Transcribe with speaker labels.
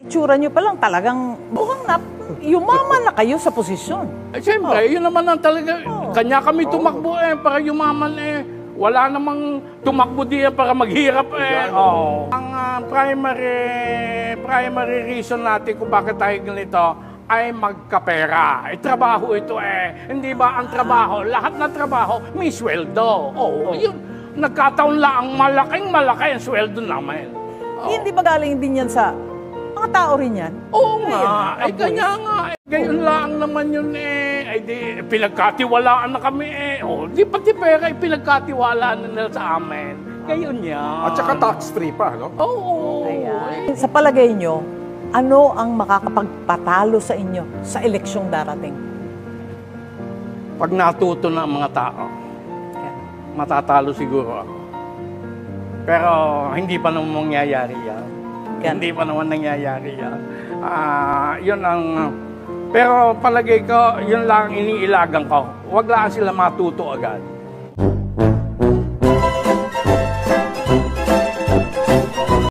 Speaker 1: Tsura nyo pa lang talagang mukhang yumaman na kayo sa posisyon.
Speaker 2: Siyempre, yun naman ang talaga. Kanya kami tumakbo para yumaman Wala namang tumakbo diyan para maghirap Ang primary reason natin kung bakit tayo ganito ay magkapera. Trabaho ito Hindi ba ang trabaho? Lahat ng trabaho may sweldo. Yun. Nagkataon lang ang malaki ang sweldo namin.
Speaker 1: Hindi ba galing din yan sa mga tao rin yan?
Speaker 2: Oo nga. Kanya nga. Gayon lang naman yun di pinagkatiwalaan na kami di pati pera pinagkatiwalaan na nila sa amin. Gayon yan.
Speaker 3: At saka tax-free pa, no?
Speaker 2: Oo.
Speaker 1: Sa palagay nyo, ano ang makakapagpatalo sa inyo sa eleksyong darating?
Speaker 2: Pag natuto na ang mga tao, matatalo siguro ako. Pero hindi pa naman mangyayari yan. Hindi pa naman nangyayari yan. Yun ang... Pero palagay ko, yun lang iniilagan ko. Huwag lang sila matuto agad.